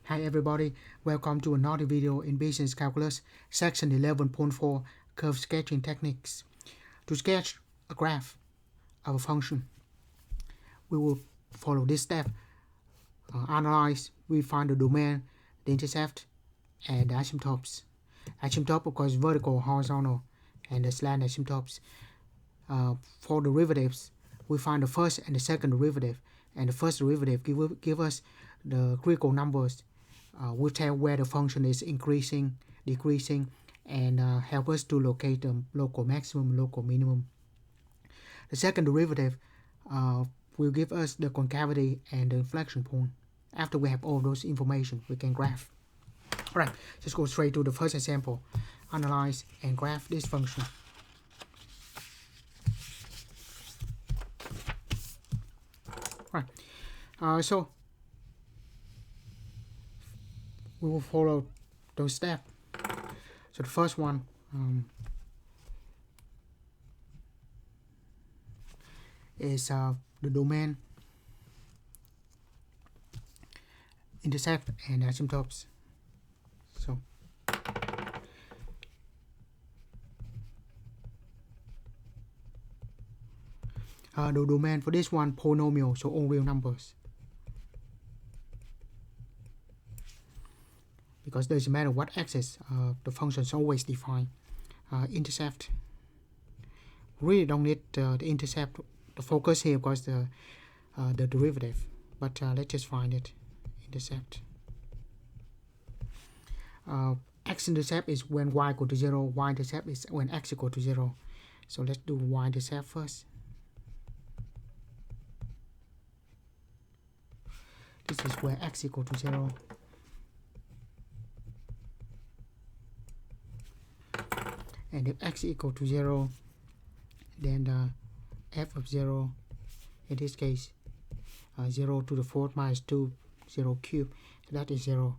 Hi everybody, welcome to another video in Business Calculus, section 11.4, curve sketching techniques. To sketch a graph of a function, we will follow this step. Analyze, we find the domain, the intercept, and the asymptotes. Asymptote, of course, vertical, horizontal, and the slant asymptotes. For derivatives, we find the first and the second derivative, and the first derivative give us the critical numbers. Will tell where the function is increasing, decreasing, and help us to locate the local maximum, local minimum. The second derivative will give us the concavity and the inflection point. After we have all those information, we can graph. Alright, just go straight to the first example. Analyze and graph this function. Right. So we will follow those steps. So the first one is the domain, intercept, and asymptotes. So the domain for this one, polynomial, so all real numbers. Because doesn't matter what axis, the function is always defined. Intercept, really don't need the intercept. The focus here was the derivative, but let's just find it. Intercept. X-intercept is when y equal to 0, y-intercept is when x equal to 0. So let's do y-intercept first. This is where x equal to 0. And if x equal to 0, then the f of 0, in this case, 0 to the 4th minus 2, 0 cubed, so that is 0.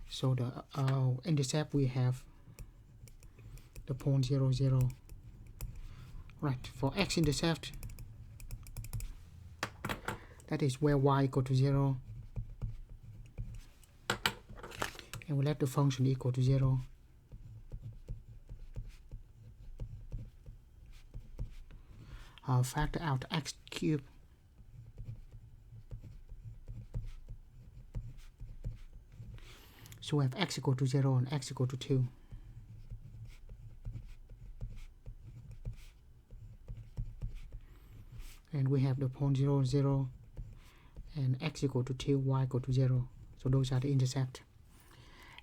So the intercept we have the point 0, 0. Right, for x-intercept, that is where y equal to 0. And we let the function equal to 0. Factor out x cubed. So we have x equal to 0 and x equal to 2. And we have the point 0, 0, and x equal to 2, y equal to 0. So those are the intercept.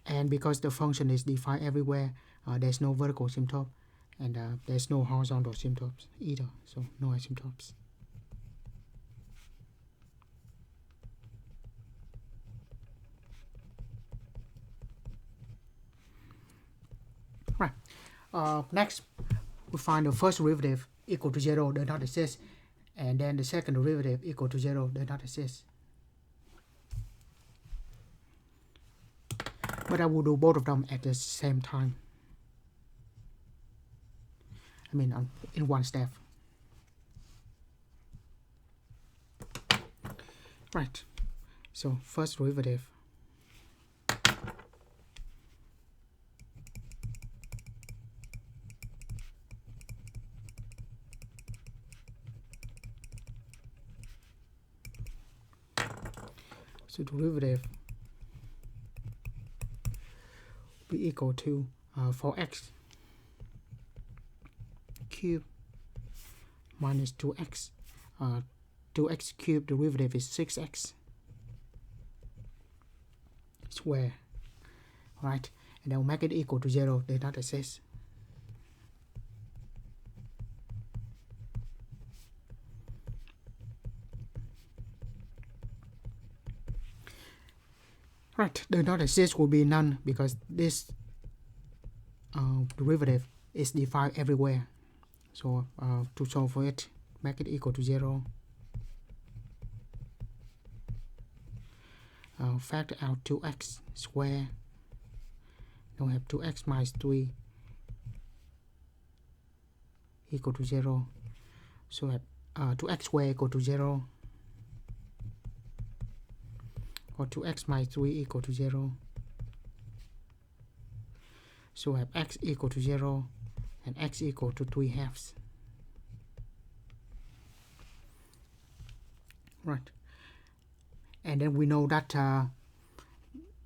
And because the function is defined everywhere, there's no vertical asymptote, and there's no horizontal asymptotes either, so no asymptotes. Right. Next, we find the first derivative equal to 0 does not exist, and then the second derivative equal to 0 does not exist. But I will do both of them at the same time. I mean, in one step. Right. So first derivative. So derivative be equal to 4x cubed minus 2x. 2x cubed derivative is 6x square. Right, and then we'll make it equal to 0, does not exist. Right, does not exist will be none because this derivative is defined everywhere. So to solve for it, make it equal to 0. Factor out 2x square. Now we have 2x minus 3 equal to 0. So we have 2x squared equal to 0. or 2x minus 3 equal to 0. So we have x equal to 0 and x equal to 3 halves. Right. And then we know that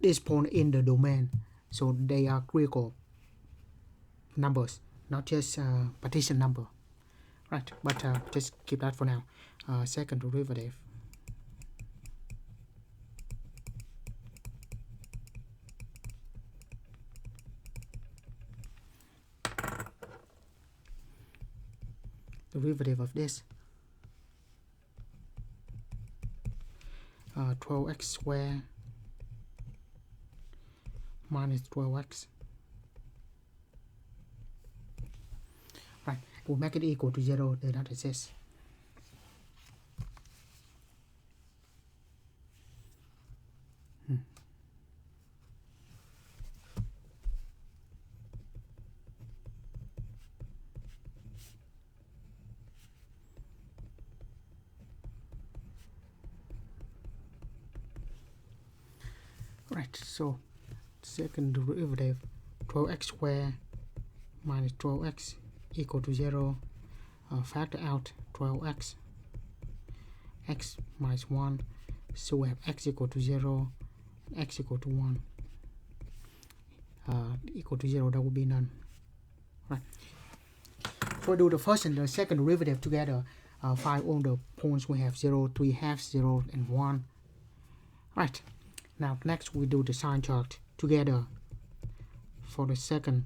this point in the domain, so they are critical numbers, not just partition number. Right, but just keep that for now. Second derivative. Derivative of this 12x squared minus 12x. Right, we'll make it equal to 0, then that exists. Right, so second derivative 12x squared minus 12x equal to 0. Factor out 12x, x minus 1, so we have x equal to 0, x equal to 1. Equal to 0, that would be none. Right. So we do the first and the second derivative together. Find all the points we have 0, 3 halves, 0, and 1. Right. Now next we do the sign chart together for the second,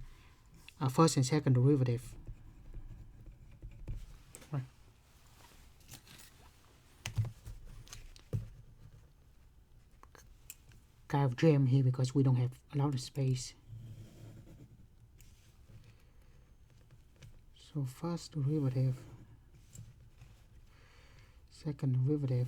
first and second derivative. Right. Kind of jam here because we don't have a lot of space. So first derivative, second derivative.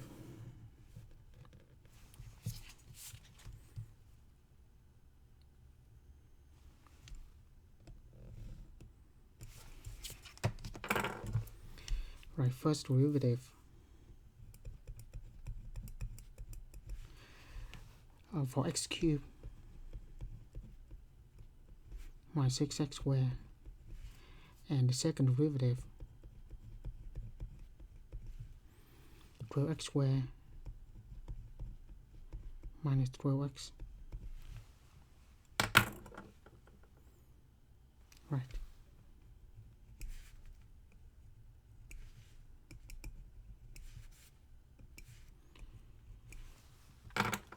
Right, first derivative for x cubed minus 6x squared, and the second derivative 12x squared minus 12x. Right.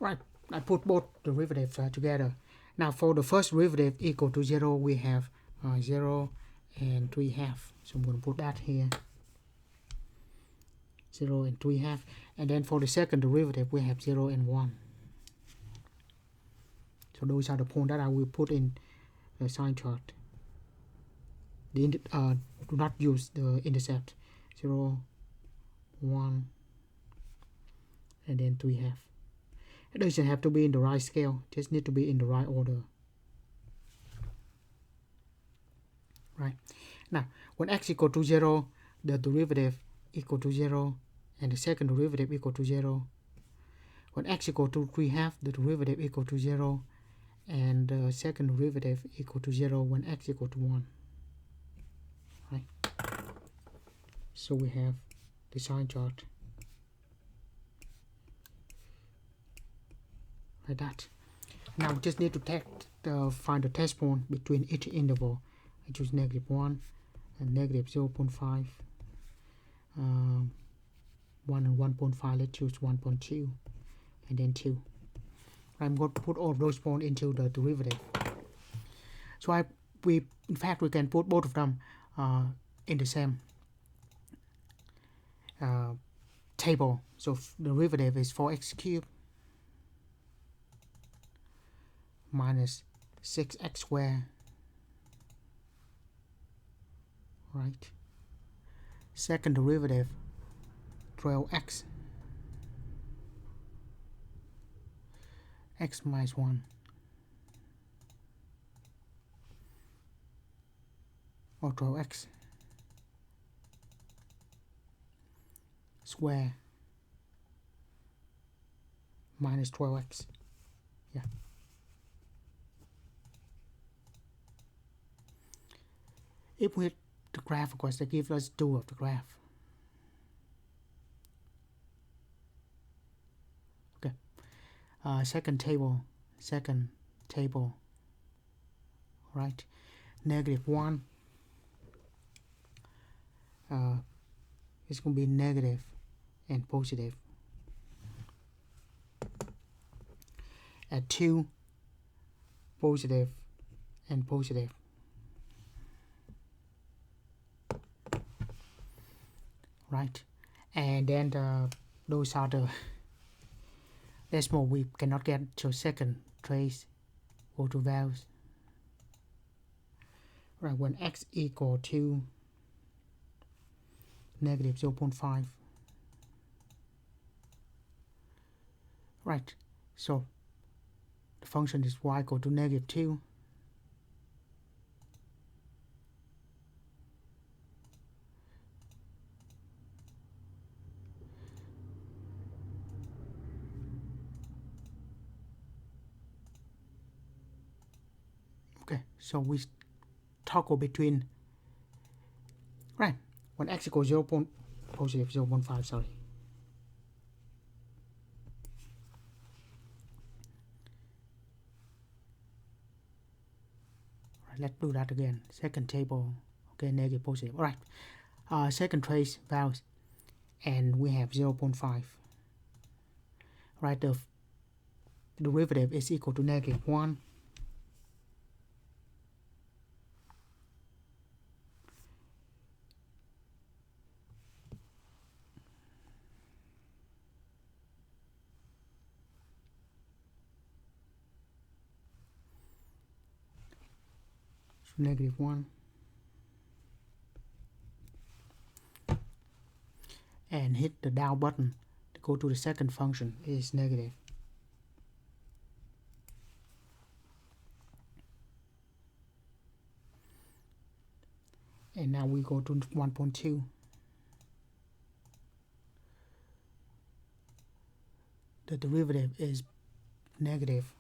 Right, I put both derivatives together. Now for the first derivative equal to 0, we have 0 and 3 half. So I'm going to put that here. 0 and 3 half. And then for the second derivative, we have 0 and 1. So those are the points that I will put in the sign chart. Do not use the intercept. 0, 1, and then 3 half. It doesn't have to be in the right scale, just need to be in the right order. Right. Now, when x equal to 0, the derivative equal to 0, and the second derivative equal to 0. When x equal to 3 half, the derivative equal to 0, and the second derivative equal to 0 when x equal to 1. Right. So we have the sign chart. Like that. Now we just need to find the test point between each interval. I choose -1 and -0.5, 1 and 1.5. Let's choose 1.2 and then 2. I'm going to put all those points into the derivative. So in fact we can put both of them in the same table. So the derivative is 4x cubed minus 6x squared, right? Second derivative 12x, x minus 1, or 12x square minus 12x. Yeah. If we hit the graph, of course, they give us 2 of the graph. Okay. Second table, right? -1. It's going to be negative and positive. At 2, positive and positive. Right? And then those are the decimal we cannot get, so second trace go to values. Right, when x equal to negative 0.5. Right, so the function is y equal to -2. Okay, so we toggle between, right, when x equals positive 0.5, sorry. Right, let's do that again. Second table, okay, negative, positive. All right, second trace values, and we have 0.5. Right, the derivative is equal to -1. So -1. And hit the down button to go to the second function is negative. And now we go to 1.2. The derivative is negative.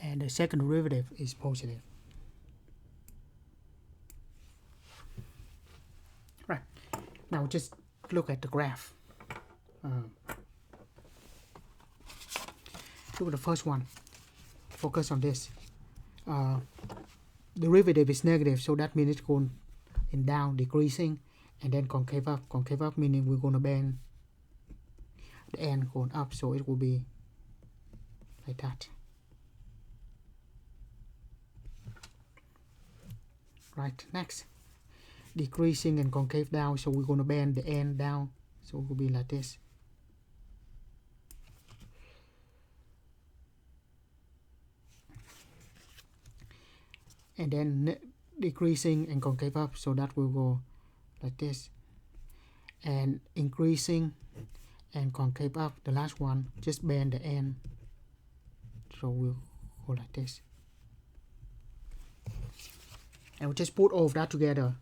And the second derivative is positive. Right, now just look at the graph. Look at the first one. Focus on this. Derivative is negative, so that means it's going in down, decreasing, and then concave up. Concave up meaning we're going to bend the end going up, so it will be like that. Right, next. Decreasing and concave down, so we're going to bend the end down, so it will be like this. And then decreasing and concave up, so that will go like this. And increasing and concave up, the last one, just bend the end, so we'll go like this. And we'll just put all of that together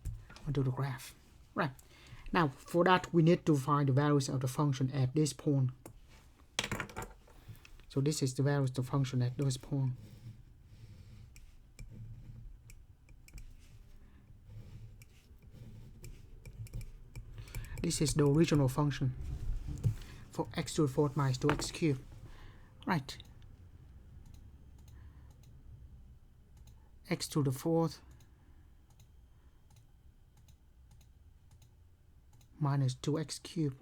onto the graph. Right, now for that we need to find the values of the function at this point. So this is the values of the function at this point. This is the original function for x to the 4th minus 2x cubed. Right, x to the 4th minus 2x cubed.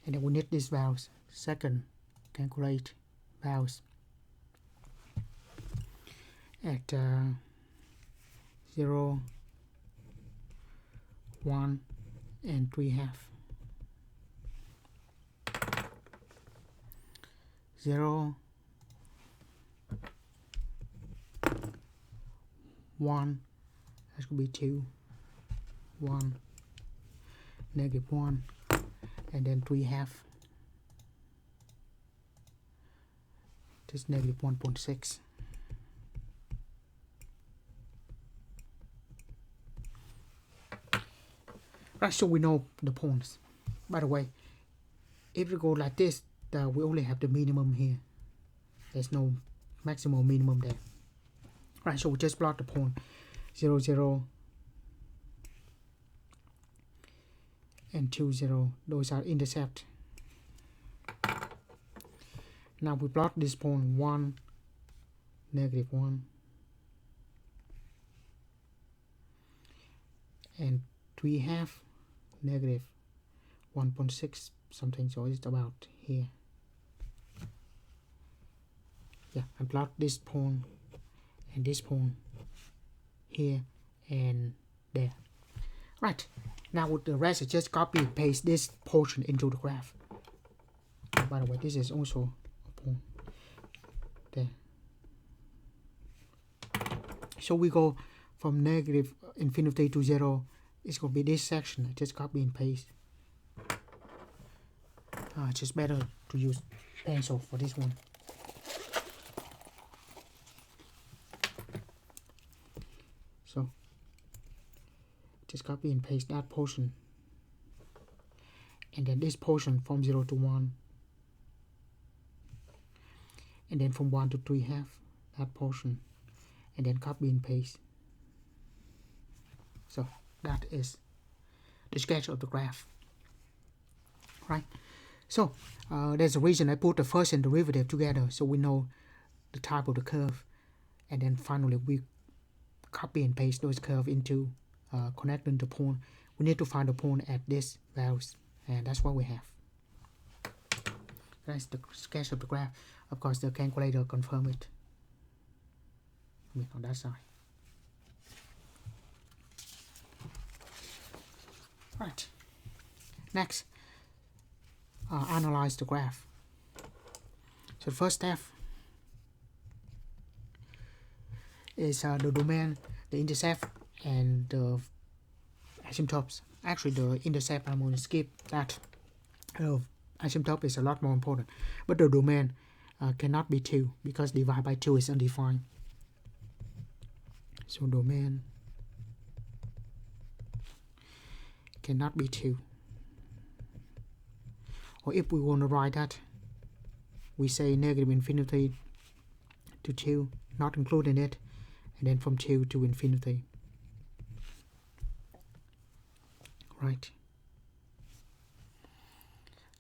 And then we need these values. Second, calculate values at 0, 1, and 3/2. 0, 1, that could be 2, 1, -1, and then 3/2. Just -1.6. Right, so we know the points. By the way, if we go like this, we only have the minimum here. There's no maximum minimum there. Right, so we just plot the point 0, 0 and 2, 0. Those are intercept. Now we plot this point 1, negative 1 and 3/2, negative 1.6 something, so it's about here. Yeah, and plot this point and this point here and there. Right, now with the rest, I just copy and paste this portion into the graph. By the way, this is also a point there. So we go from negative infinity to 0. It's going to be this section. I just copy and paste. Just better to use pencil for this one. So just copy and paste that portion, and then this portion from 0 to 1, and then from 1 to 3/2, that portion, and then copy and paste. So that is the sketch of the graph, right? So there's a reason I put the first and derivative together, so we know the type of the curve, and then finally we copy and paste those curves into connecting the point. We need to find the point at this values, and that's what we have. That's the sketch of the graph. Of course, the calculator confirm it. I mean, on that side. Right. Next, analyze the graph. So the first step is the domain, the intercept, and the asymptotes. Actually, the intercept I'm going to skip that. Asymptote is a lot more important, but the domain cannot be 2 because divided by 2 is undefined. So domain cannot be 2. Or if we want to write that, we say negative infinity to 2, not including it, and then from 2 to infinity. Right.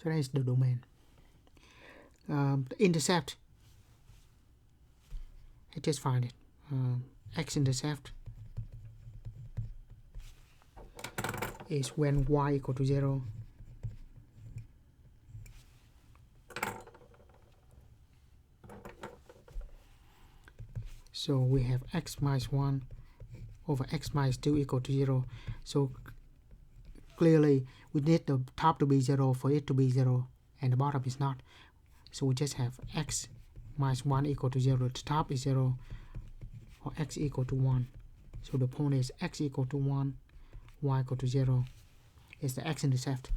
So that is the domain. The intercept, I just find it. X-intercept is when y equal to 0. So we have x minus 1 over x minus 2 equal to 0. So clearly we need the top to be 0 for it to be 0, and the bottom is not. So we just have x minus 1 equal to 0. The top is 0, or x equal to 1. So the point is x equal to 1, y equal to 0 is the x-intercept.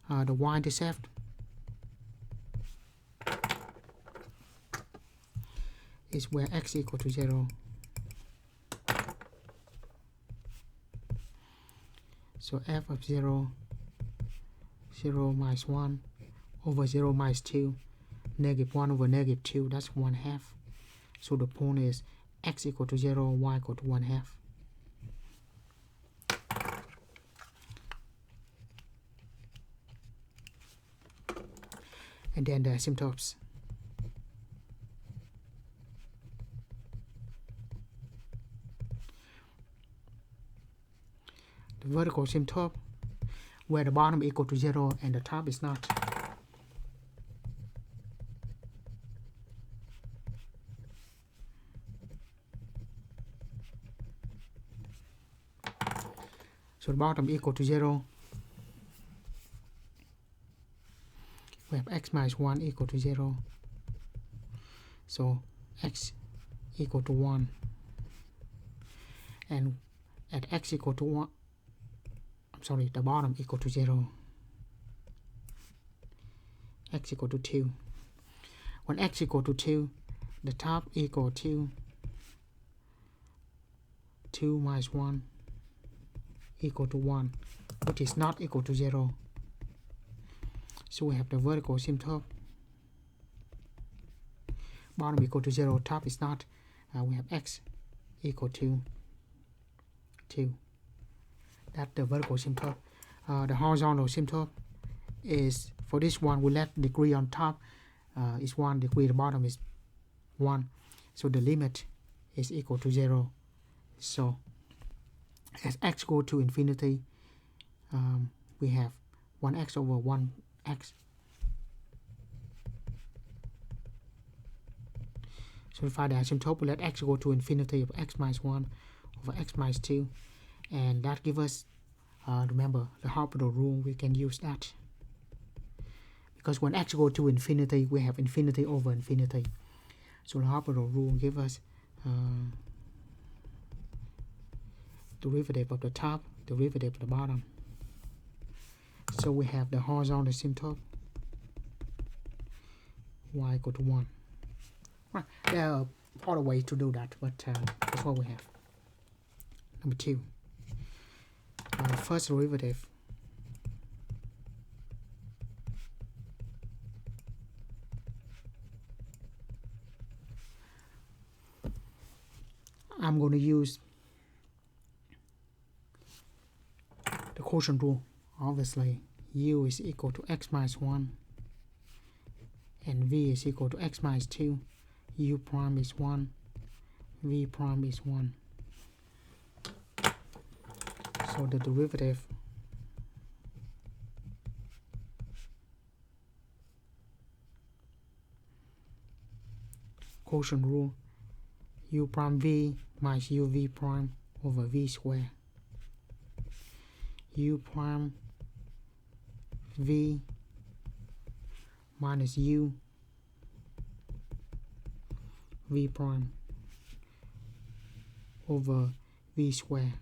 The y-intercept is where x equal to 0. So f of 0, 0 minus 1 over 0 minus 2, negative 1 over negative 2, that's 1/2. So the point is x equal to 0, y equal to 1/2. And then the asymptotes. The vertical asymptote, where the bottom equal to 0 and the top is not. So the bottom equal to 0. We have x minus 1 equal to 0. So x equal to 1. And at x equal to 1, the bottom equal to 0. X equal to 2. When x equal to 2, the top equal to 2 minus 1 equal to 1, which is not equal to 0. So we have the vertical asymptote. Bottom equal to 0, top is not. We have x equal to 2. That's the vertical asymptote. The horizontal asymptote is, for this one, we let degree on top is 1, degree at the bottom is 1. So the limit is equal to 0. So as x go to infinity, we have 1x over 1x. So to find the asymptote, we let x go to infinity of x minus 1 over x minus 2. And that gives us, remember, the Hospital rule, we can use that. Because when x go to infinity, we have infinity over infinity. So the Hospital rule gives us derivative of the top, derivative of the bottom. So we have the horizontal asymptote, y equal to 1. Right. There are other ways to do that, but that's what we have. Number 2. First derivative I'm going to use the quotient rule. Obviously, u is equal to x minus 1 and v is equal to x minus 2. U prime is 1, v prime is 1. So the derivative quotient rule, u prime v minus uv prime over v squared. U prime v minus u v prime over v squared.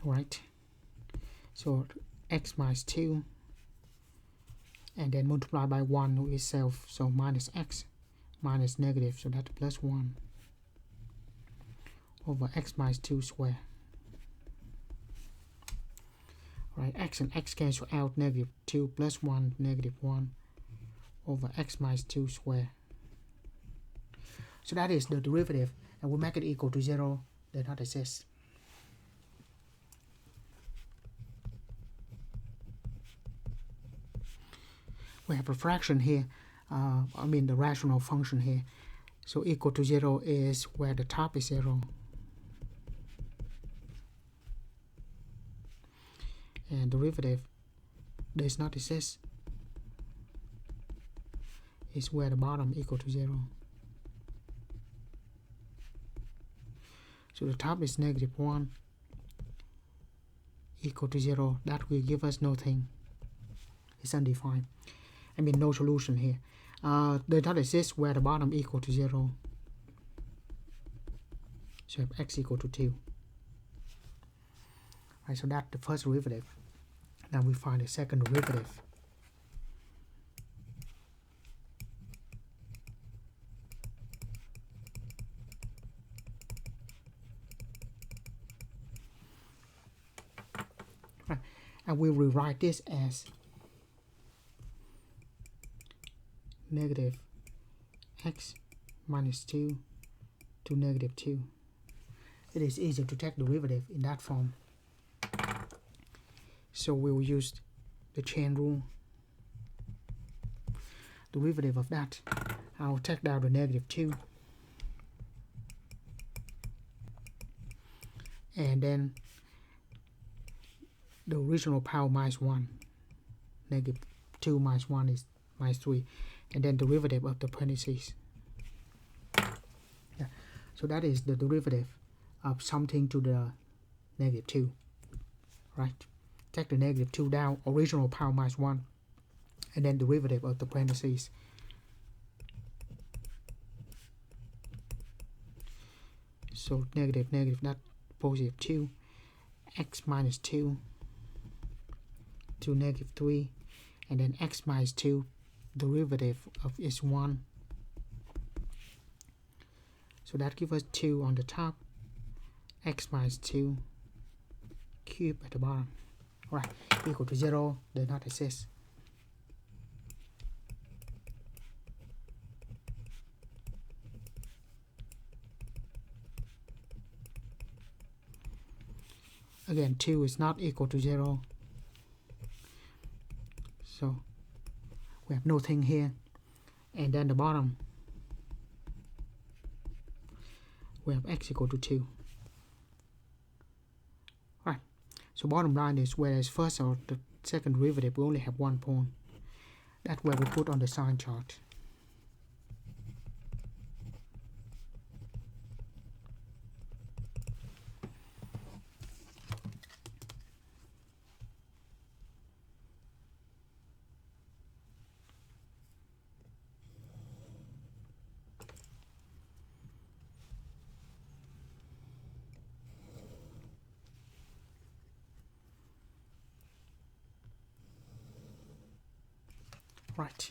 Right, so x minus 2 and then multiply by 1 itself, so minus x minus negative, so that's plus 1 over x minus 2 square. Right, x and x cancel out, negative 2 plus 1, negative 1 over x minus 2 square. So that is the derivative, and we make it equal to 0, then not exist. We have a fraction here, the rational function here. So equal to 0 is where the top is 0. And derivative does not exist. Is where the bottom equal to 0. So the top is negative 1 equal to 0. That will give us nothing. It's undefined. No solution here. Does not exist where the bottom equal to 0. So have x equal to 2. Right, so that's the first derivative. Now we find the second derivative. Right, and we rewrite this as negative x minus 2 to negative 2. It is easier to take derivative in that form. So we will use the chain rule. Derivative of that, I'll take down the negative 2. And then the original power minus 1. Negative 2 minus 1 is minus 3. And then derivative of the parentheses. Yeah. So that is the derivative of something to the negative 2. Right? Take the negative 2 down, original power minus 1, and then derivative of the parentheses. So negative, not positive 2, x minus 2 to negative 3, and then x minus 2, derivative of is 1. So that gives us 2 on the top, x minus 2 cube at the bottom. Right, equal to 0 does not exist. Again, 2 is not equal to 0. So we have nothing here. And then the bottom, we have x equal to 2. Right. So bottom line is, whereas first or the second derivative we only have one point. That's where we put on the sign chart. Right.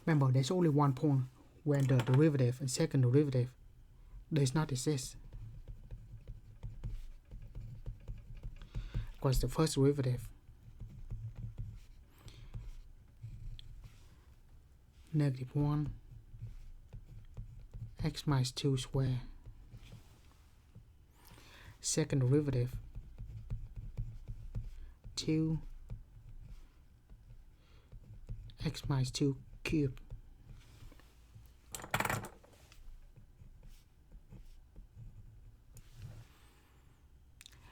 Remember, there's only one point when the derivative and second derivative does not exist. Because the first derivative, -1 x minus 2 squared. Second derivative, 2 x minus 2 cubed.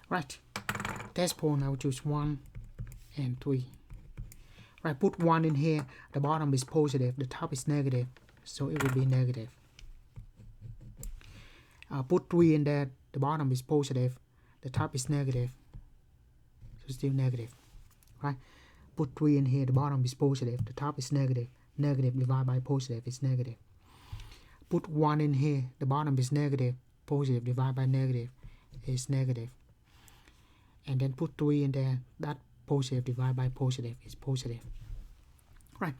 Right. Test point, I will choose 1 and 3. Right, put 1 in here, the bottom is positive, the top is negative, so it will be negative. Put 3 in there, the bottom is positive, the top is negative, so still negative. Right, put 3 in here, the bottom is positive, the top is negative, negative divided by positive is negative. Put 1 in here, the bottom is negative, positive divided by negative is negative. And then put 3 in there, that positive divided by positive is positive. Right,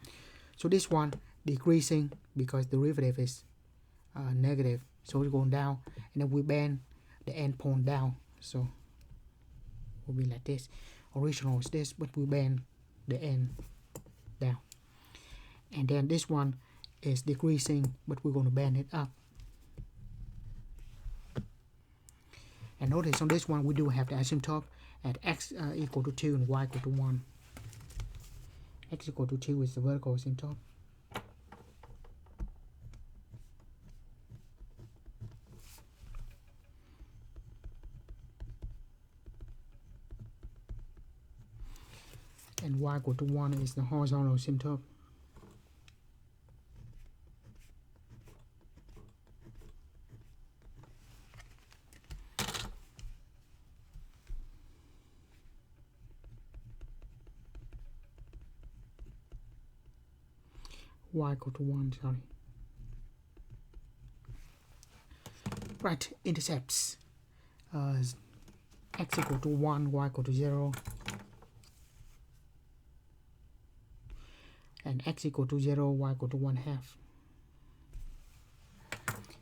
so this one decreasing because the derivative is negative, so it's going down, and then we bend the end point down, so it will be like this. Original is this, but we bend the end down. And then this one is decreasing, but we're going to bend it up. And notice on this one we do have the asymptote at x equal to 2 and y equal to 1. X equal to 2 is the vertical asymptote. And y equal to 1 is the horizontal asymptote. Y equal to 1, sorry. Right, intercepts. X equal to 1, y equal to 0. And x equal to 0, y equal to 1/2.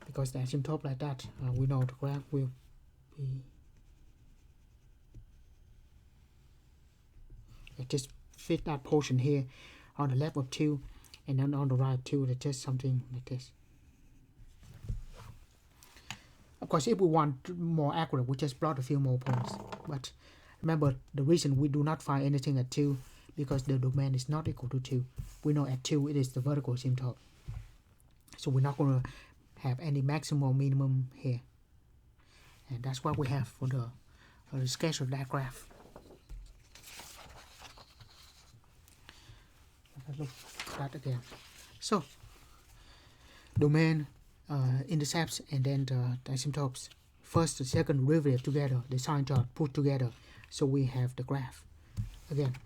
Because the asymptote like that, we know the graph will be... just fit that portion here on the left of 2, and then on the right 2, it's just something like this. Of course, if we want more accurate, we just plot a few more points. But remember, the reason we do not find anything at 2 because the domain is not equal to 2. We know at 2 it is the vertical asymptote. So we're not going to have any maximum or minimum here. And that's what we have for the sketch of that graph. Let's look at that again. So, domain, intercepts, and then the asymptotes. First, the second derivative together, the sign chart put together. So we have the graph. Again,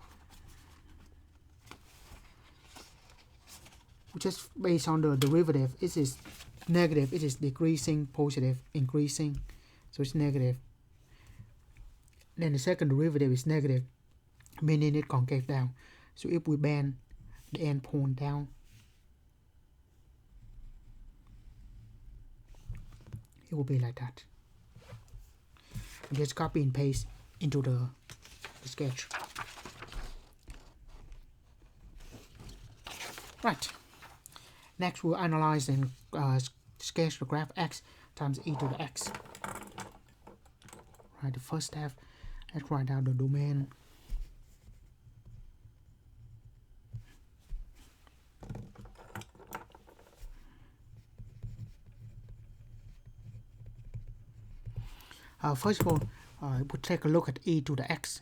just based on the derivative, it is negative, it is decreasing, positive, increasing, so it's negative. Then the second derivative is negative, meaning it concave down. So if we bend the end point down, it will be like that. Just copy and paste into the sketch. Right. Next, we'll analyze and sketch the graph x times e to the x. Right. The first step, let's write down the domain. First of all, we'll take a look at e to the x.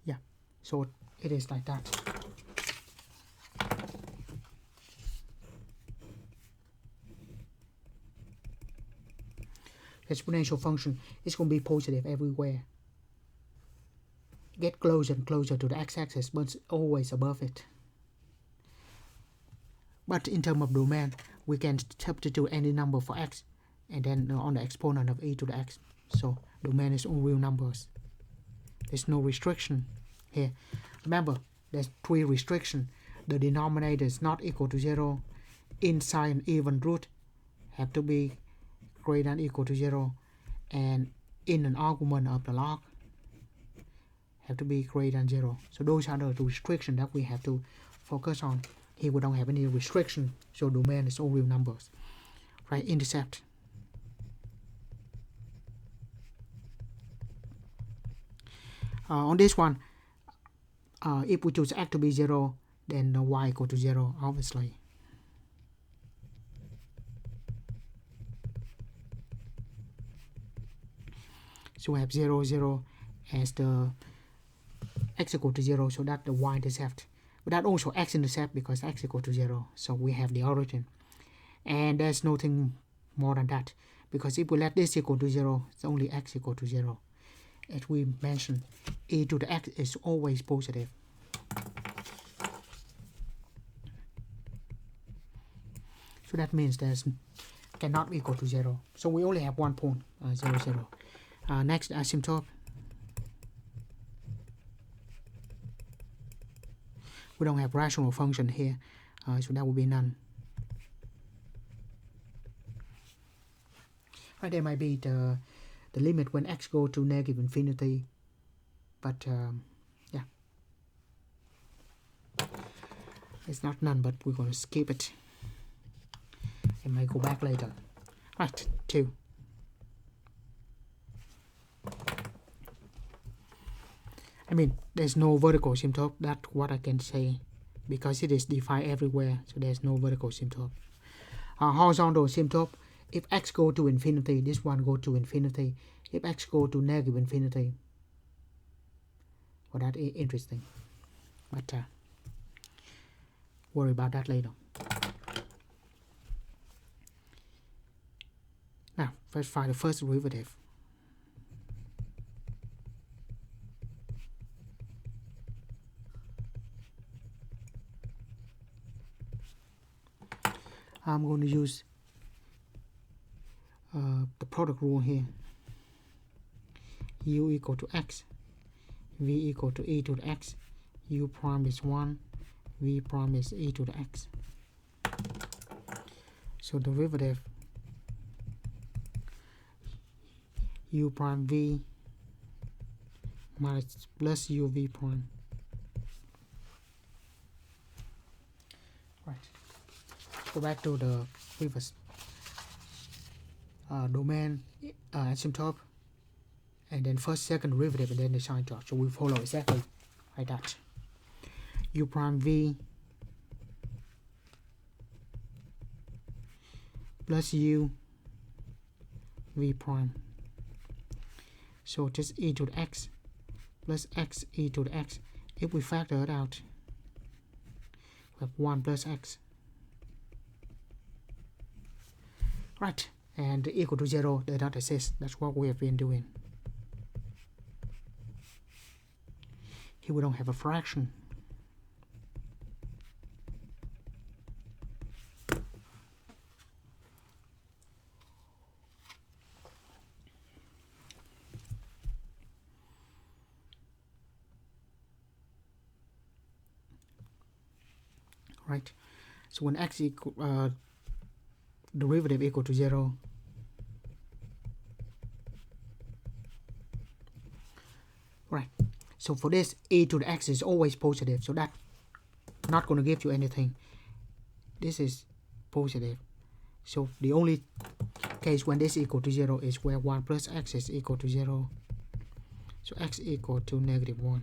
Yeah, so it is like that. Exponential function is going to be positive everywhere. Get closer and closer to the x-axis, but it's always above it. But in terms of domain, we can substitute any number for x, and then on the exponent of e to the x. So domain is all real numbers. There's no restriction here. Remember, there's 3 restrictions. The denominator is not equal to 0. Inside an even root have to be greater than or equal to 0. And in an argument of the log have to be greater than 0. So those are the restrictions that we have to focus on. Here we don't have any restriction, so domain is all real numbers. Right, intercept. On this one, if we choose x to be 0, then y equal to 0, obviously. So we have 0, 0 as the x equal to 0, so that's the y-intercept. But that also x-intercept because x equal to 0, so we have the origin. And there's nothing more than that, because if we let this equal to 0, it's only x equal to 0. As we mentioned, e to the x is always positive. So that means there's cannot equal to 0. So we only have one point, 0, 0. Next, asymptote. We don't have rational function here, so that will be none. Right, there might be the limit when x go to negative infinity, but yeah, it's not none, but we're going to skip it. It might go back later. Right, 2. I mean, there's no vertical asymptote, that's what I can say, because it is defined everywhere, so there's no vertical asymptote. Horizontal asymptote, if x go to infinity, this one go to infinity. If x go to negative infinity, well, that is interesting, but worry about that later. Now, let's find the first derivative. I'm going to use the product rule here. U equal to x, v equal to e to the x, u prime is 1, v prime is e to the x. So derivative u prime v minus plus u v prime. Right. Go back to the previous domain asymptote, and then first, second derivative, and then the sign chart. So we follow exactly like that. U prime v plus u v prime. So just e to the x plus x e to the x. If we factor it out, we have 1 plus x. Right, and equal to 0 does not exist. That's what we have been doing. Here we don't have a fraction. Right, so when x equal derivative equal to 0, right, so for this e to the x is always positive, so that's not going to give you anything. This is positive, so the only case when this equal to 0 is where 1 plus x is equal to 0, so x equal to -1.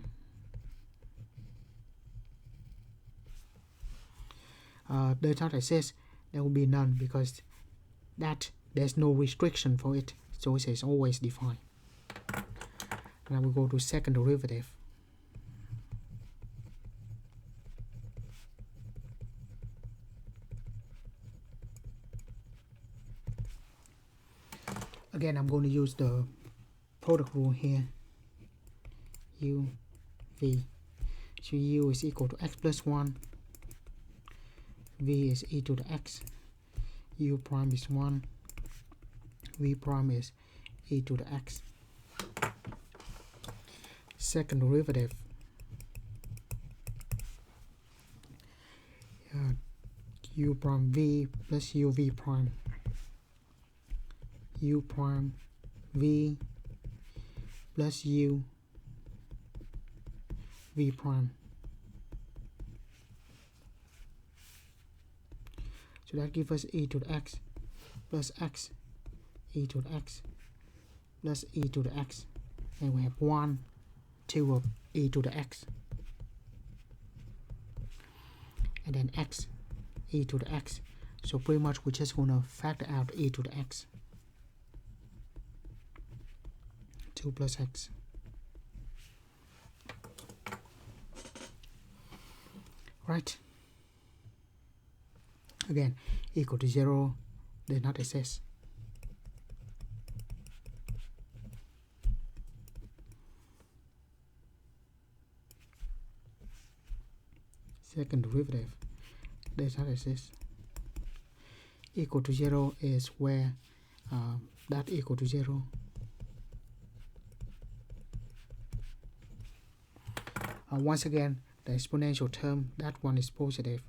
Does not exist, there will be none, because that there's no restriction for it, so it is always defined. Now we go to second derivative. Again, I'm going to use the product rule here. U, V. So U is equal to x plus 1. V is e to the x. U prime is 1. V prime is e to the x. Second derivative. U prime V plus UV prime. U prime V plus U V prime. So that gives us e to the x plus x e to the x plus e to the x, and we have 1, 2 of e to the x, and then x e to the x. So pretty much we're just going to factor out e to the x. 2 plus x. Right. Again, equal to 0 does not exist. Second derivative does not exist. Equal to 0 is where that equal to 0. Once again, the exponential term, that one is positive.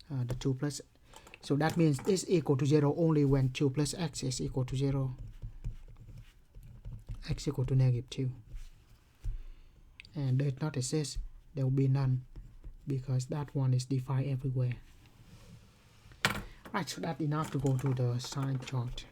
The 2 plus, so that means this equal to 0 only when 2 plus x is equal to 0. X equal to -2. And does not exist, there will be none, because that one is defined everywhere. Right, so that's enough to go to the sign chart.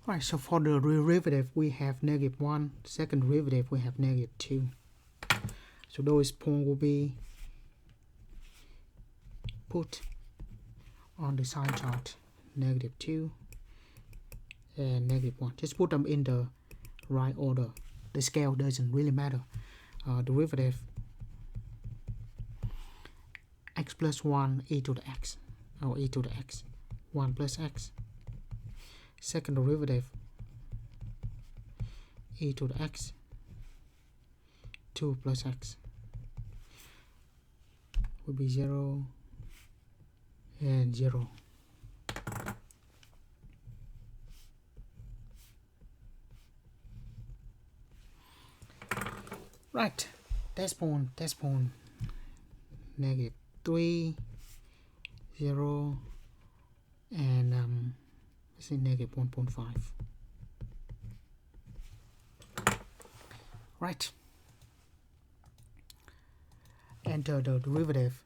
Right, so for the derivative we have -1, second derivative we have -2. So those points will be put on the sign chart, -2 and -1. Just put them in the right order. The scale doesn't really matter. Derivative x plus 1 e to the x, or e to the x, 1 plus x. Second derivative e to the x, 2 plus x, will be 0 and 0. Right, test point, -3, 0, and let's say -1.5. Right. Enter the derivative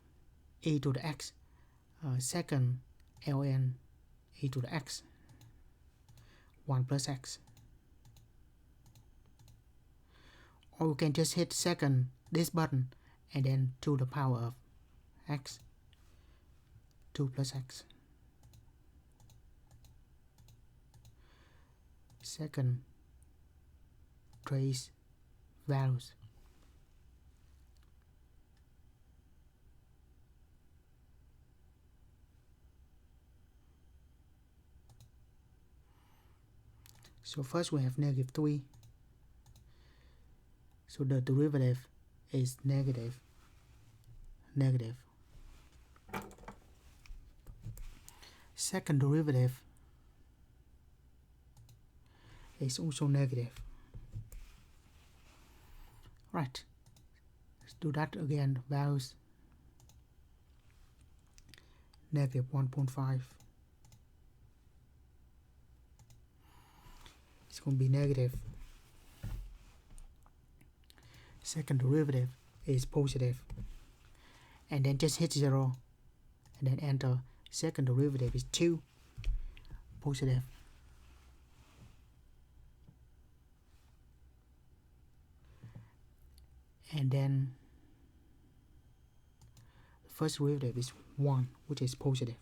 e to the x. second ln e to the x 1 plus x, or we can just hit second this button and then to the power of x 2 plus x, second trace values. So first we have negative 3. So the derivative is negative. Second derivative is also negative. Right. Let's do that again. Values negative 1.5. It's going to be negative. Second derivative is positive. And then just hit 0 and then enter. Second derivative is 2, positive. And then the first derivative is 1, which is positive.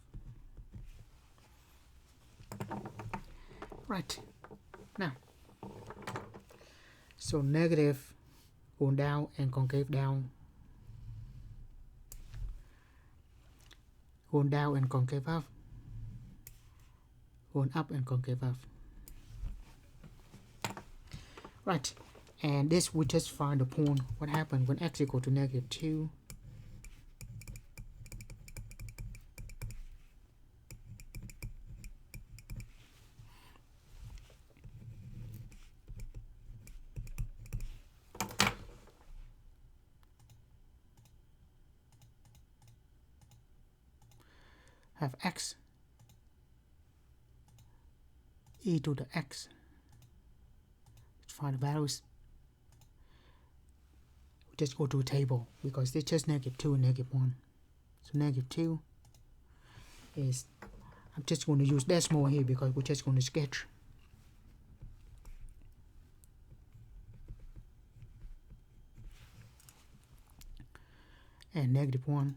Right. Now, so negative going down and concave down. Going down and concave up. Going up and concave up. Right. And this we just find the point. What happened when x equal to negative 2? Have x e to the x. Let's find the values. We just go to a table because it's just negative 2 and negative 1. So negative 2 is, I'm just going to use decimal here because we're just going to sketch. And negative 1.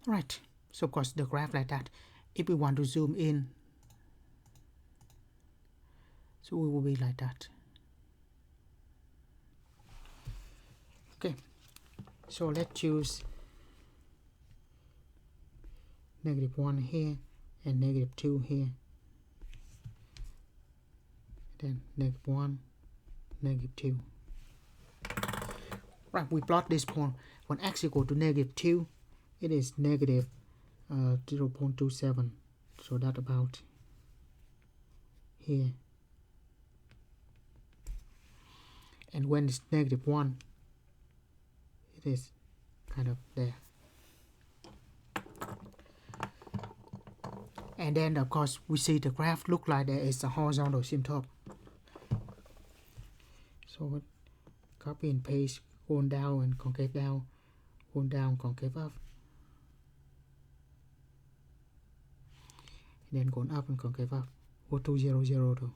Right, so of course the graph like that. If we want to zoom in, so it will be like that. Okay, so let's choose negative 1 here and negative 2 here. Then negative 1, negative 2. Right, we plot this point. When x equal to negative 2, it is negative 0.27. So that about here. And when it's negative 1, it is kind of there. And then of course we see the graph look like there is a horizontal asymptote. So copy and paste, going down and concave down, going down, concave up. And then going up and concave up. Go to 0, 0 though.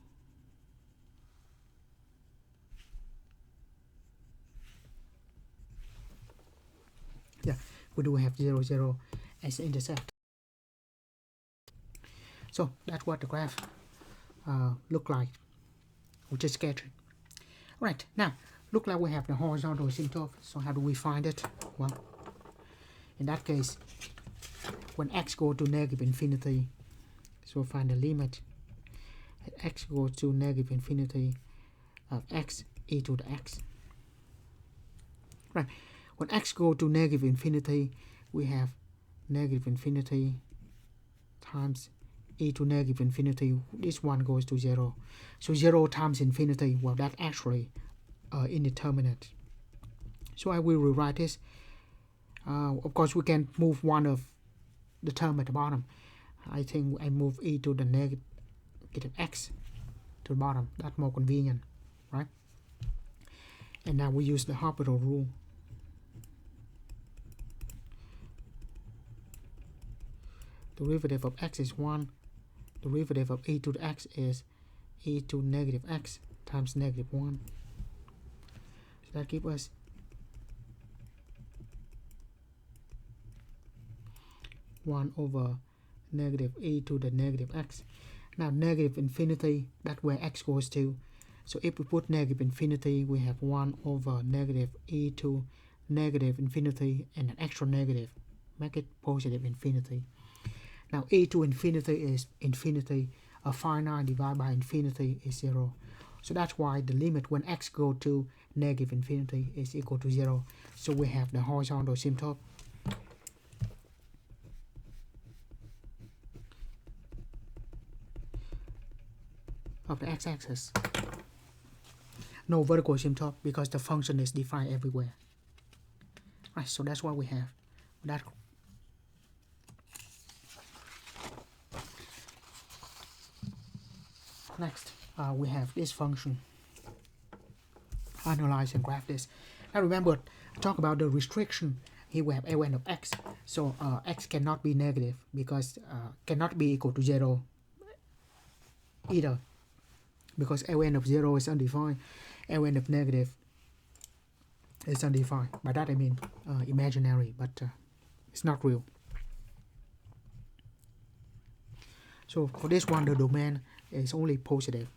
Yeah, we do have 0, 0 as the intercept. So that's what the graph look like. We just sketch it. Right, now look like we have the horizontal asymptote. So how do we find it? Well, in that case, when x goes to negative infinity, so find the limit at x goes to negative infinity of x e to the x. Right, when x goes to negative infinity, we have negative infinity times e to negative infinity. This one goes to 0. So 0 times infinity, well, that's actually indeterminate. So I will rewrite this. Of course, we can move one of the term at the bottom. I think I move e to the negative x to the bottom. That's more convenient, right? And now we use the Hospital rule. Derivative of x is 1. Derivative of e to the x is e to negative x times negative 1. So that gives us one over negative e to the negative x. Now negative infinity, that's where x goes to. So if we put negative infinity, we have 1 over negative e to negative infinity and an extra negative. Make it positive infinity. Now e to infinity is infinity. A finite divided by infinity is 0. So that's why the limit when x goes to negative infinity is equal to 0. So we have the horizontal asymptote. Of the x-axis. No vertical asymptote because the function is defined everywhere. Right, so that's what we have. That next, we have this function. Analyze and graph this. Now remember, talk about the restriction. Here we have ln of x. So x cannot be negative because cannot be equal to 0 either. Because ln of 0 is undefined, ln of negative is undefined. By that I mean imaginary, but it's not real. So for this one, the domain is only positive.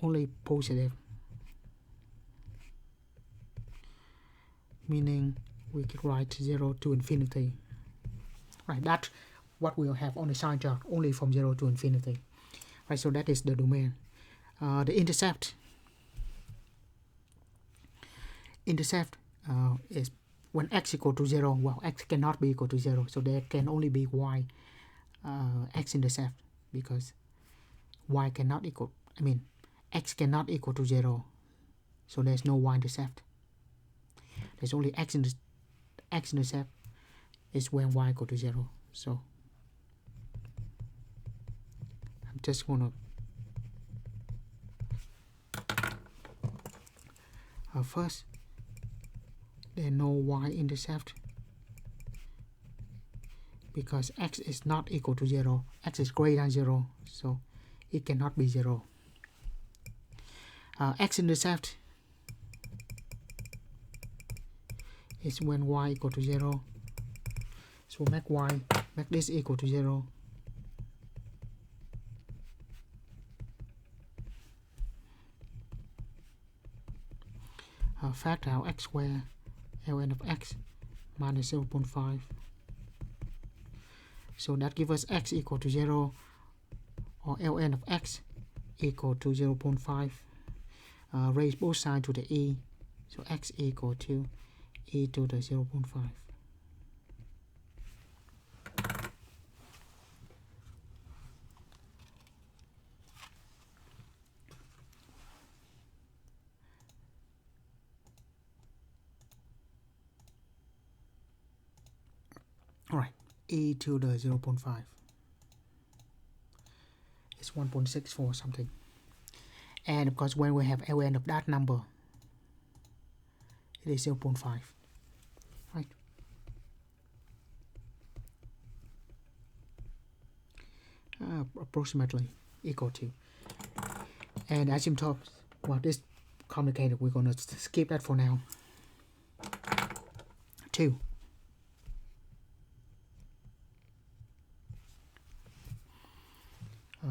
Only positive. Meaning we could write 0 to infinity. Right, that's what we'll have on the sign chart, only from 0 to infinity. Right, so that is the domain. The intercept. Intercept is when x equal to 0. Well, x cannot be equal to 0, so there can only be y x-intercept because y cannot equal, x cannot equal to 0, so there's no y-intercept. There's only x-intercept is when y equal to 0. So I'm just gonna first, there's no y-intercept because x is not equal to 0. X is greater than 0, so it cannot be 0. X-intercept is when y equal to 0. So make this equal to 0. Factor out x squared ln of x minus 0.5. So that gives us x equal to 0, or ln of x equal to 0.5. Raise both sides to the e, so x equal to e to the 0.5. Alright, e to the 0.5 is 1.64 something. And of course, when we have ln of that number, it is 0.5. Right? Approximately equal to. And asymptote, well, this complicated. We're going to skip that for now. 2.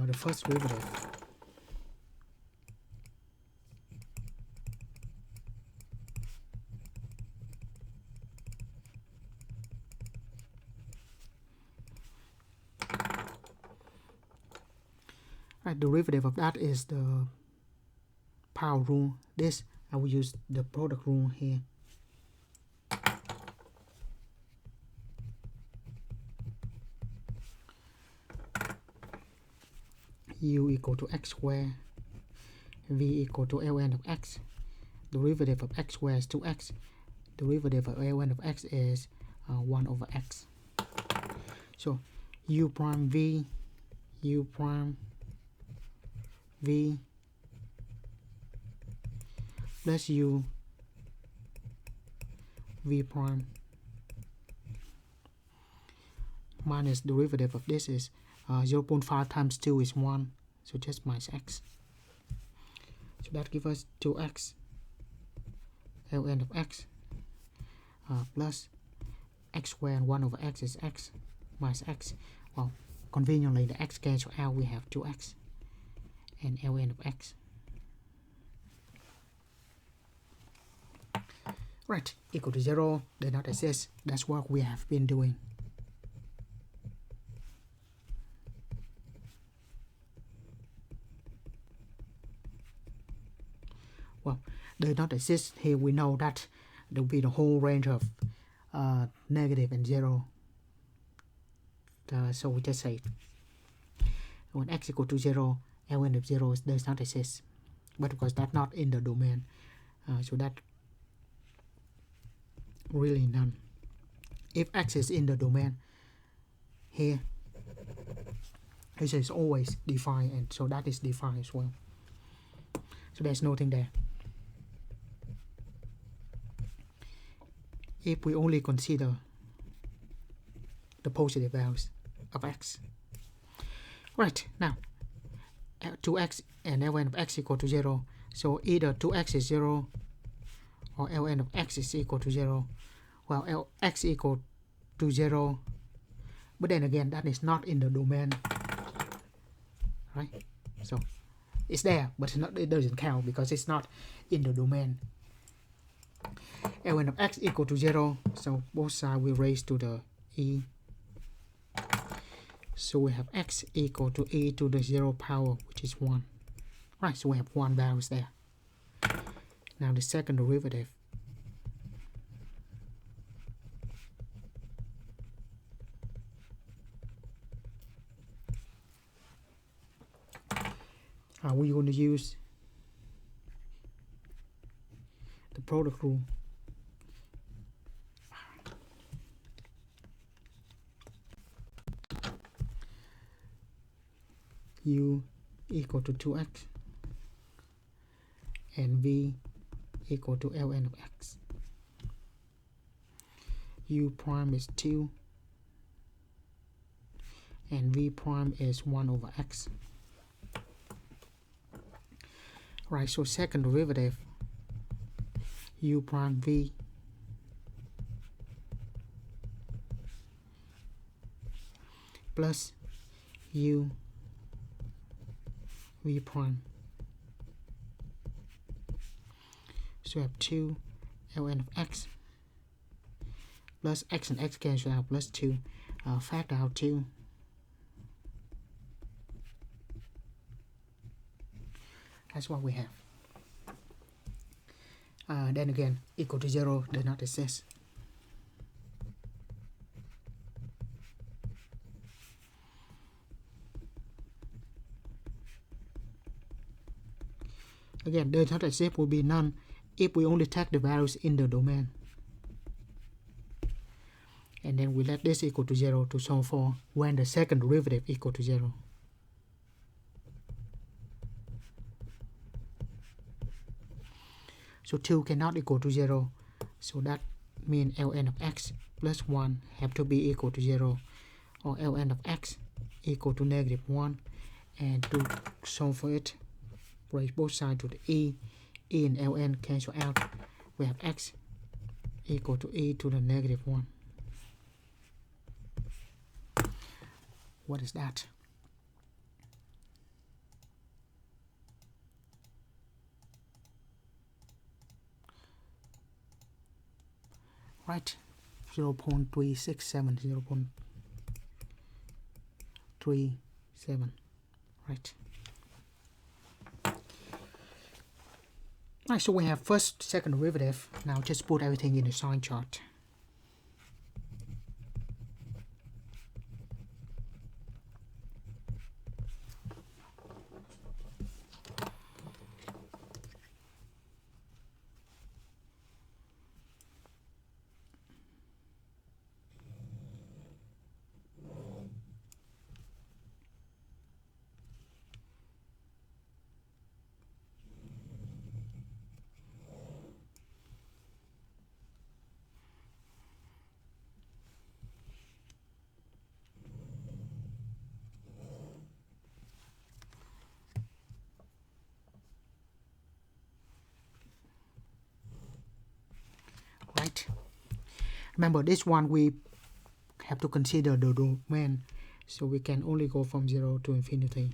The first derivative. Right, derivative of that is the power rule. This I will use the product rule here. U equal to x squared, v equal to ln of x derivative of x squared is 2x. Derivative of ln of x is 1 over x. So u prime v plus u v prime minus derivative of this is 0.5 times 2 is 1, so just minus x. So that gives us 2x ln of x plus x squared and 1 over x is x minus x. Well, conveniently the x cancel out, we have 2x and ln of x. Right, equal to 0, does not exist. That's what we have been doing. Well, does not exist. Here we know that there will be the whole range of negative and 0. So we just say when x equal to 0, ln of 0 does not exist. But because that's not in the domain, so that really none. If x is in the domain, here it is always defined, and so that is defined as well. So there's nothing there. If we only consider the positive values of x. Right, now 2x and ln of x equal to 0. So either 2x is 0 or ln of x is equal to 0. Well, x equal to 0, but then again that is not in the domain, right? So it's there, but it doesn't count because it's not in the domain. ln of x equal to 0, so both sides will raise to the e. So we have x equal to e to the 0 power, which is 1. Right, so we have 1 values there. Now the second derivative. We're going to use the product rule. U equal to 2x and v equal to ln of x. U prime is 2 and v prime is 1 over x. Right, so second derivative, u prime v plus u v prime. So we have 2 ln of x plus x and x cancel out plus 2. Factor out 2. That's what we have. Then again, equal to 0 does not exist. Again, does not exist will be none if we only take the values in the domain. And then we let this equal to 0 to solve for when the second derivative equal to 0. So 2 cannot equal to 0. So that means ln of x plus 1 have to be equal to 0. Or ln of x equal to negative 1. And to solve for it, raise both sides to the e. E and ln cancel out. We have x equal to e to the negative 1. What is that? Right, 0.367, 0.37, right. Right, so we have first, second derivative. Now just put everything in the sign chart. Right. Remember, this one we have to consider the domain, so we can only go from 0 to infinity.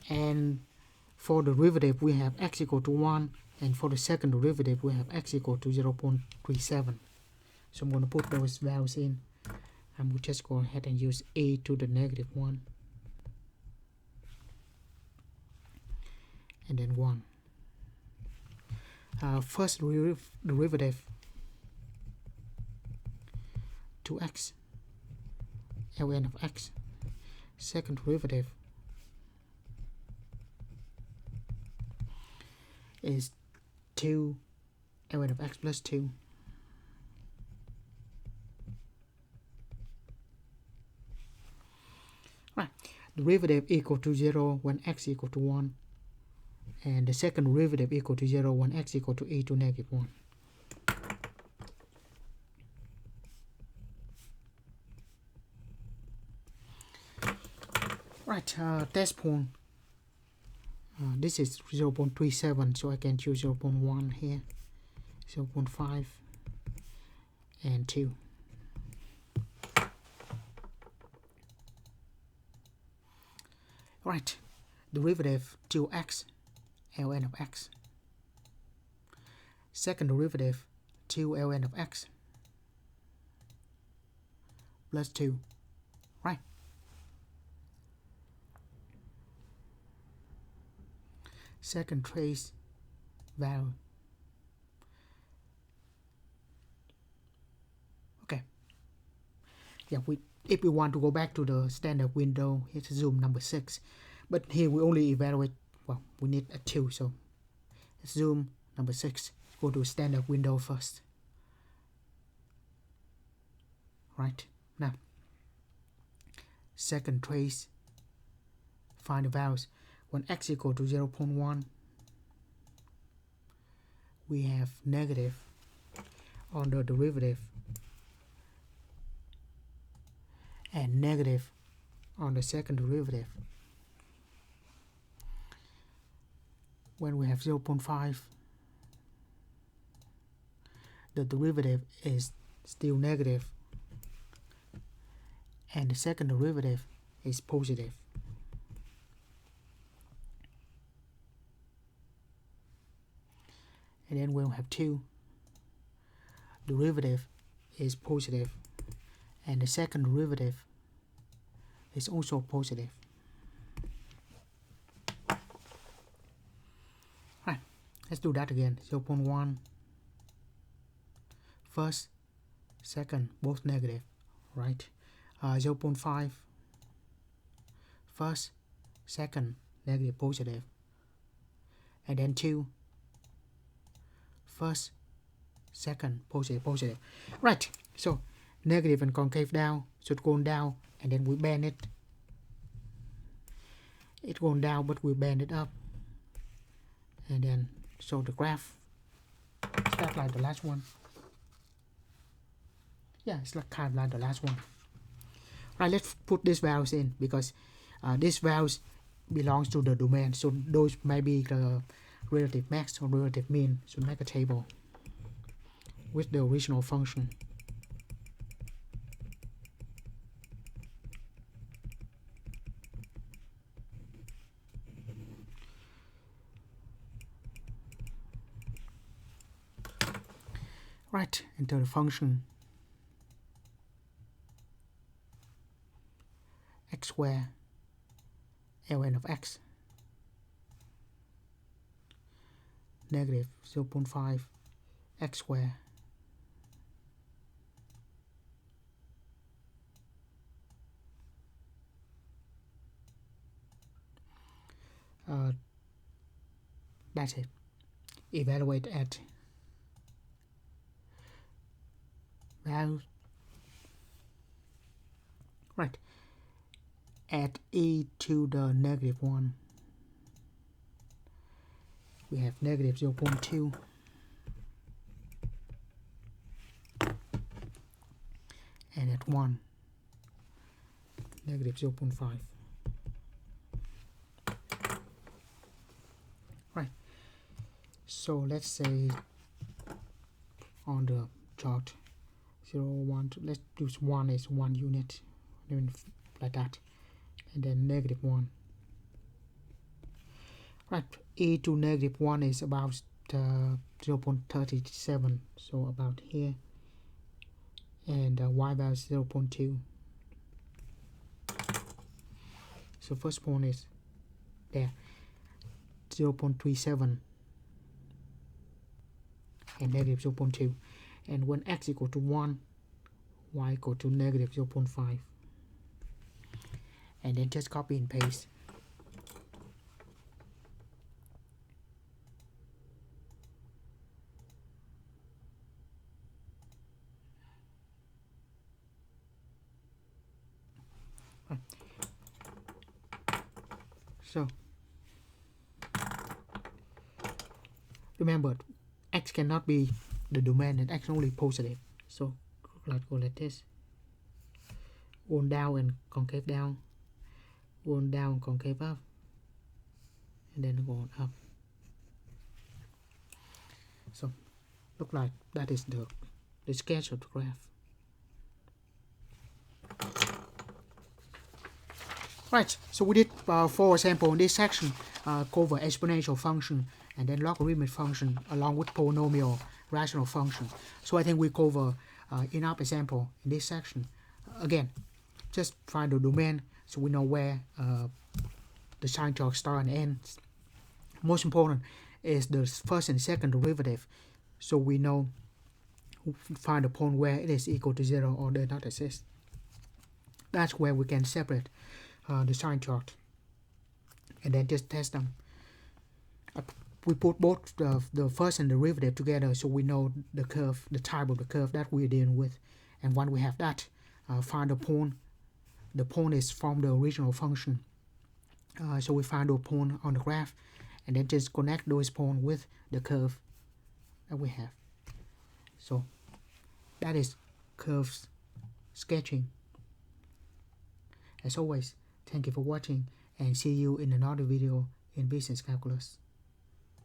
And for the derivative, we have x equal to 1, and for the second derivative, we have x equal to 0.37. So I'm going to put those values in. I'm going to just go ahead and use a to the negative 1. And then 1. First derivative, 2x, ln of x. Second derivative is 2 ln of x plus 2. Right, derivative equal to 0 when x equal to 1, and the second derivative equal to 0 when x equal to e to negative 1. Right, test point. This is 0.37, so I can choose 0.1 here, 0.5, and 2. Right, derivative 2x, ln of x. Second derivative 2 ln of x plus 2. Right. Second trace value. Okay. Yeah, if we want to go back to the standard window, here's zoom number 6. But here we only evaluate, well, we need a 2, so zoom number 6. Go to standard window first. Right, now, second trace, find the values. When x equal to 0.1, we have negative on the derivative and negative on the second derivative. When we have 0.5, the derivative is still negative and the second derivative is positive. And then we'll have 2, derivative is positive and the second derivative is also positive. Right, let's do that again. 0.1, first, second, both negative, right? 0.5, first, second, negative, positive, and then 2, first, second, positive, positive. Right, so negative and concave down should go down, and then we bend it. It's going down, but we bend it up, and then show the graph. Start like the last one. Yeah, it's like kind of like the last one. Right, let's put these values in, because these values belongs to the domain, so those may be the relative max or relative mean. So make a table with the original function. Right, enter the function x squared ln of x negative 0.5 x squared that's it. Evaluate at value. Right, at e to the negative 1 we have negative 0.2 and at 1 negative 0.5. Right, So let's say on the chart 0, 1, 2, let's use 1 is 1 unit, like that, and then -1. Right, e to -1 is about 0.37, so about here, and y value is 0.2. So first point is there, 0.37 and -0.2, and when x equal to 1, y equal to -0.5, and then just copy and paste. So remember, x cannot be the domain, and x only positive. So let's go like this: one down and concave down, one down, concave up, and then go on up. So look like that is the sketch of the graph. Right, so we did 4 examples in this section, cover exponential function and then logarithmic function along with polynomial rational function. So I think we cover enough example in this section. Again, just find the domain so we know where the sign chart starts and ends. Most important is the first and second derivative, so we know, find the point where it is equal to 0 or does not exist. That's where we can separate the sign chart and then just test them. We put both the first and derivative together so we know the curve, the type of the curve that we're dealing with. And when we have that, find the point. The point is from the original function. So we find the point on the graph and then just connect those points with the curve that we have. So that is curves sketching. As always, thank you for watching and see you in another video in business calculus.